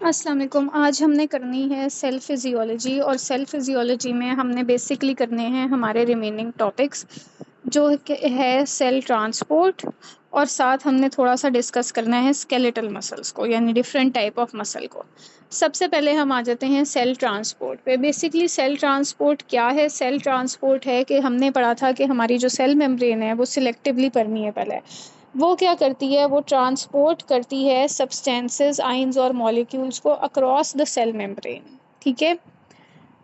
अस्सलाम वालेकुम। आज हमने करनी है सेल फिज़ियोलॉजी और सेल फिज़ियोलॉजी में हमने बेसिकली करने हैं हमारे रिमेनिंग टॉपिक्स जो है सेल ट्रांसपोर्ट, और साथ हमने थोड़ा-सा डिस्कस करना है स्केलेटल मसल्स को, यानी डिफरेंट टाइप ऑफ मसल को। सबसे पहले हम आ जाते हैं सेल ट्रांसपोर्ट पे। बेसिकली सेल ट्रांसपोर्ट क्या है? सेल ट्रांसपोर्ट है कि हमने पढ़ा था कि हमारी जो सेल मेम्ब्रेन है वो सिलेक्टिवली परमिएबल है। वो क्या करती है? वो ट्रांसपोर्ट करती है सब्सटेंसेस, आयंस और मॉलिक्यूल्स को अक्रॉस द सेल मेम्ब्रेन। ठीक है?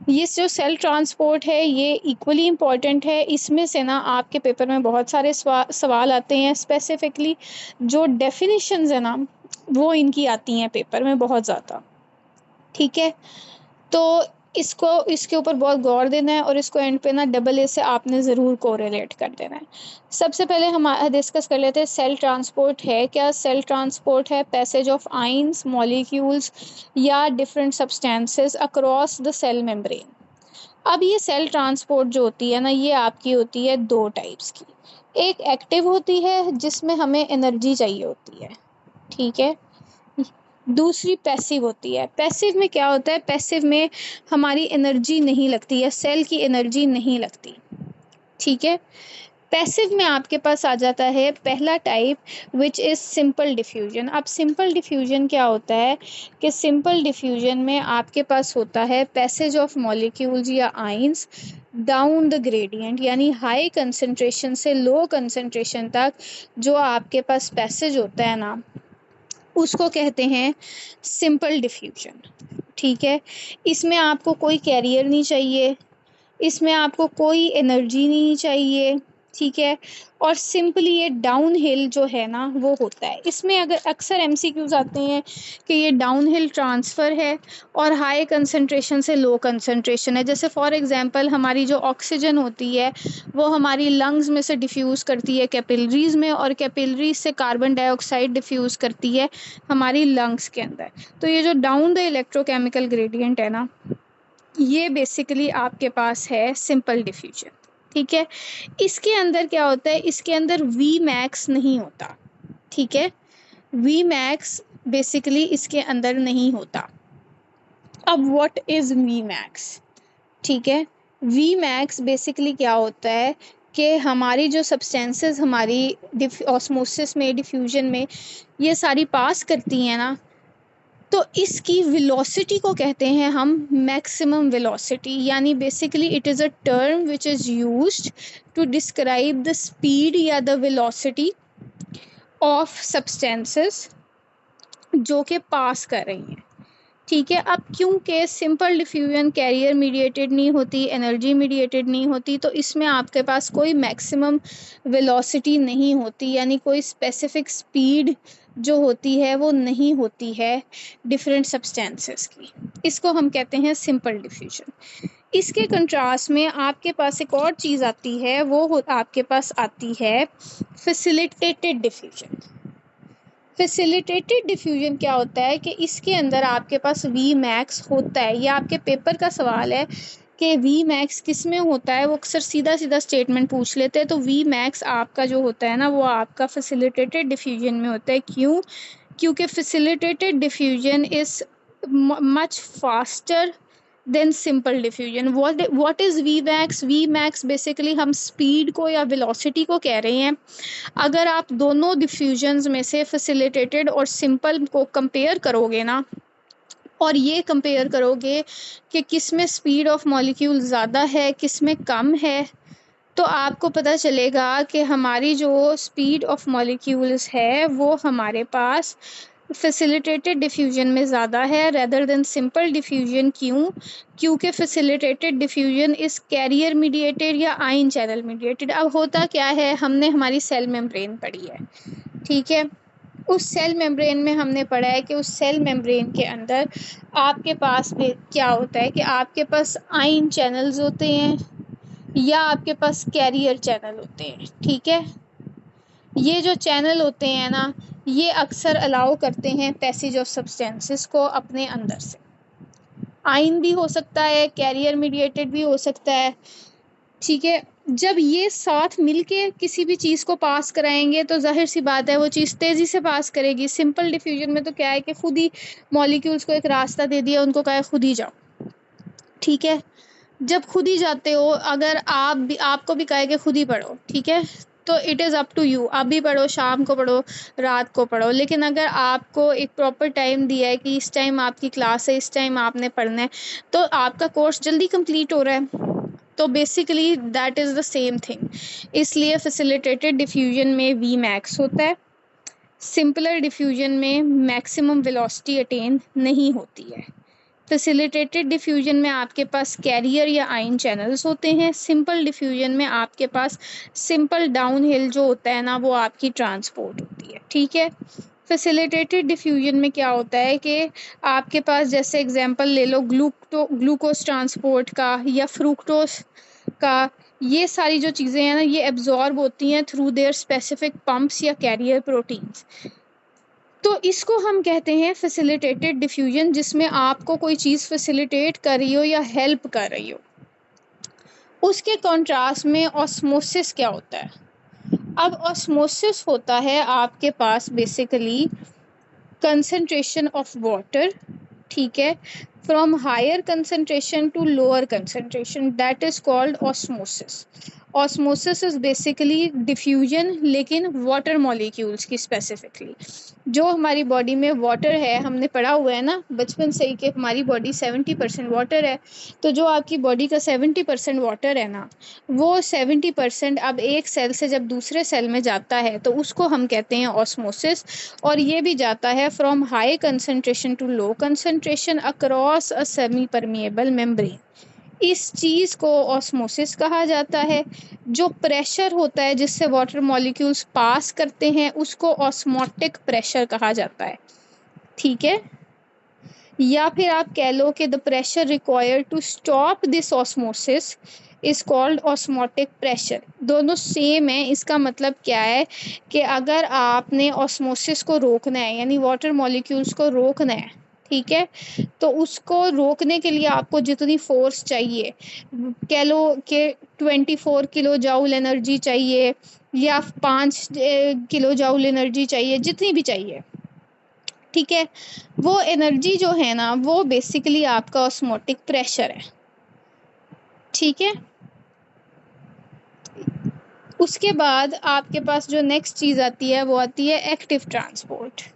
ये जो सेल ट्रांसपोर्ट है ये इक्वली इम्पॉर्टेंट है। इसमें से ना आपके पेपर में बहुत सारे सवाल आते हैं। स्पेसिफिकली जो डेफिनेशंस है ना वो इनकी आती हैं पेपर में बहुत ज़्यादा। ठीक है? तो इसको इसके ऊपर बहुत गौर देना है और इसको एंड पे ना डबल ए से आपने ज़रूर कोरिलेट कर देना है। सबसे पहले हम डिस्कस कर लेते हैं सेल ट्रांसपोर्ट है क्या? सेल ट्रांसपोर्ट है पैसेज ऑफ आयंस, मॉलिक्यूल्स या different substances across the cell membrane. अब ये सेल ट्रांसपोर्ट जो होती है ना ये आपकी होती है दो टाइप्स की। एक एक्टिव होती है जिसमें हमें एनर्जी चाहिए होती है। ठीक है? दूसरी पैसिव होती है। पैसिव में क्या होता है? पैसिव में हमारी एनर्जी नहीं लगती है, सेल की एनर्जी नहीं लगती। ठीक है? पैसिव में आपके पास आ जाता है पहला type which is simple diffusion. अब सिंपल डिफ्यूजन क्या होता है कि सिंपल डिफ्यूजन में आपके पास होता है पैसेज ऑफ मॉलिक्यूल्स या आयंस डाउन द ग्रेडियंट, यानी हाई कंसंट्रेशन से लो कंसंट्रेशन तक जो आपके पास पैसेज होता है ना उसको कहते हैं सिंपल डिफ्यूजन। ठीक है? इसमें आपको कोई कैरियर नहीं चाहिए, इसमें आपको कोई एनर्जी नहीं चाहिए। ठीक है? और सिंपली ये डाउन हिल जो है ना वो होता है। इसमें अगर अक्सर एमसीक्यूज आते हैं कि ये डाउन हिल ट्रांसफ़र है और हाई कंसंट्रेशन से लो कंसंट्रेशन है। जैसे फॉर एग्जांपल हमारी जो ऑक्सीजन होती है वो हमारी लंग्स में से डिफ्यूज़ करती है कैपिलरीज़ में, और कैपिलरीज से कार्बन डाइऑक्साइड डिफ्यूज़ करती है हमारी लंग्स के अंदर। तो ये जो डाउन द इलेक्ट्रोकेमिकल ग्रेडियंट है ना ये बेसिकली आपके पास है सिंपल डिफ्यूजन। ठीक है? इसके अंदर क्या होता है? इसके अंदर वी मैक्स नहीं होता। ठीक है? वी मैक्स बेसिकली इसके अंदर नहीं होता। अब व्हाट इज़ वी मैक्स? ठीक है? वी मैक्स बेसिकली क्या होता है कि हमारी जो सब्सटेंसेस हमारी ऑस्मोसिस में, डिफ्यूजन में ये सारी पास करती हैं ना, तो इसकी वेलोसिटी को कहते हैं हम मैक्सिमम वेलोसिटी। यानी basically it is a term which is used to describe the speed या द वेलोसिटी ऑफ सब्सटेंसेस जो कि पास कर रही हैं। ठीक है? अब क्योंकि सिंपल डिफ्यूजन कैरियर मीडिएटेड नहीं होती, एनर्जी मीडिएटेड नहीं होती, तो इसमें आपके पास कोई मैक्सिमम वेलोसिटी नहीं होती, यानी कोई स्पेसिफिक स्पीड जो होती है वो नहीं होती है डिफरेंट सब्सटेंसेस की। इसको हम कहते हैं सिंपल डिफ्यूजन। इसके कंट्रास्ट में आपके पास एक और चीज़ आती है, आपके पास आती है फैसिलिटेटेड डिफ्यूजन। फैसिलिटेटेड डिफ्यूजन क्या होता है कि इसके अंदर आपके पास वी मैक्स होता है। ये आपके पेपर का सवाल है कि वी मैक्स किस में होता है। वो अक्सर सीधा सीधा स्टेटमेंट पूछ लेते हैं। तो वी मैक्स आपका जो होता है ना वो आपका फैसिलिटेटेड डिफ्यूजन में होता है। क्यों? क्योंकि facilitated diffusion is much faster than simple diffusion. What is V max? V max basically हम स्पीड को या वेलोसिटी को कह रहे हैं। अगर आप दोनों डिफ्यूजन्स में से फैसिलिटेटेड और सिंपल को कंपेयर करोगे ना, और ये कंपेयर करोगे कि किस में स्पीड ऑफ मॉलिक्यूल ज़्यादा है, किस में कम है, तो आपको पता चलेगा कि हमारी जो स्पीड ऑफ मॉलिक्यूल्स है वो हमारे पास फैसिलिटेटेड डिफ्यूजन में ज़्यादा है रेदर देन सिंपल डिफ्यूजन। क्यों? क्योंकि facilitated diffusion is carrier mediated या आयन चैनल मीडिएटेड। अब होता क्या है, हमने हमारी सेल मेम्ब्रेन पढ़ी है। ठीक है? उस सेल मेम्ब्रेन में हमने पढ़ा है कि उस सेल मेम्ब्रेन के अंदर आपके पास क्या होता है कि आपके पास आयन चैनल्स होते हैं या आपके पास कैरियर चैनल होते हैं। ठीक है? ये जो चैनल होते हैं ना ये अक्सर अलाउ करते हैं पैसेज ऑफ सब्सटेंसेस को अपने अंदर से। आयन भी हो सकता है, कैरियर मीडिएटेड भी हो सकता है। ठीक है? जब ये साथ मिलके किसी भी चीज़ को पास कराएंगे तो जाहिर सी बात है वो चीज़ तेज़ी से पास करेगी। सिंपल डिफ्यूजन में तो क्या है कि खुद ही मॉलिक्यूल्स को एक रास्ता दे दिया, उनको कहा है खुद ही जाओ, ठीक है। जब खुद ही जाते हो, अगर आप भी, आपको भी कहे कि खुद ही पढ़ो, ठीक है, तो it is up to you, आप भी पढ़ो, शाम को पढ़ो, रात को पढ़ो। लेकिन अगर आपको एक प्रॉपर टाइम दिया है कि इस टाइम आपकी क्लास है, इस टाइम आपने पढ़ना है, तो आपका कोर्स जल्दी कंप्लीट हो रहा है। तो basically that is the same thing. इसलिए फैसिलिटेटेड डिफ्यूजन में वी मैक्स होता है, सिंपलर डिफ्यूजन में मैक्सिमम वेलोसिटी अटेन नहीं होती है। फैसिलिटेटेड डिफ्यूजन में आपके पास कैरियर या आयन चैनल्स होते हैं। सिंपल डिफ्यूजन में आपके पास सिंपल डाउनहिल जो होता है ना, वो आपकी ट्रांसपोर्ट होती है, ठीक है। फैसिलिटेटेड डिफ्यूजन में क्या होता है कि आपके पास, जैसे एग्जांपल ले लो ग्लूकोज ट्रांसपोर्ट का या फ्रुक्टोज का, ये सारी जो चीज़ें हैं ना, ये एब्जॉर्ब होती हैं थ्रू देयर स्पेसिफिक पंप्स या कैरियर प्रोटीन्स। तो इसको हम कहते हैं फैसिलिटेटेड डिफ्यूजन, जिसमें आपको कोई चीज़ फैसिलिटेट कर रही हो या हेल्प कर रही हो। उसके कॉन्ट्रास्ट में ऑस्मोसिस क्या होता है? अब ऑस्मोसिस होता है आपके पास बेसिकली कंसंट्रेशन ऑफ वाटर, ठीक है, from higher concentration to lower concentration, that is called osmosis. Osmosis is basically diffusion, लेकिन वाटर मॉलिक्यूल्स की स्पेसिफिकली। जो हमारी बॉडी में वाटर है, हमने पढ़ा हुआ है ना बचपन से ही कि हमारी बॉडी 70% वाटर है। तो जो आपकी बॉडी का 70% वाटर है ना, वो 70% अब एक सेल से जब दूसरे सेल में जाता है तो उसको हम कहते हैं ऑस्मोसिस। और ये भी जाता है from high concentration to low concentration across a semi permeable membrane. इस चीज़ को ऑस्मोसिस कहा जाता है। जो प्रेशर होता है जिससे वाटर मॉलिक्यूल्स पास करते हैं, उसको ऑस्मोटिक प्रेशर कहा जाता है, ठीक है। या फिर आप कह लो कि the pressure required to stop this osmosis is called osmotic pressure. दोनों सेम है। इसका मतलब क्या है कि अगर आपने ऑस्मोसिस को रोकना है, यानी वाटर मॉलिक्यूल्स को रोकना है, ठीक है, तो उसको रोकने के लिए आपको जितनी फोर्स चाहिए, कह लो कि 24 किलो जाउल एनर्जी चाहिए या 5 किलो जाउल एनर्जी चाहिए, जितनी भी चाहिए, ठीक है, वो एनर्जी जो है ना, वो बेसिकली आपका ऑस्मोटिक प्रेशर है, ठीक है। उसके बाद आपके पास जो नेक्स्ट चीज़ आती है वो आती है एक्टिव ट्रांसपोर्ट।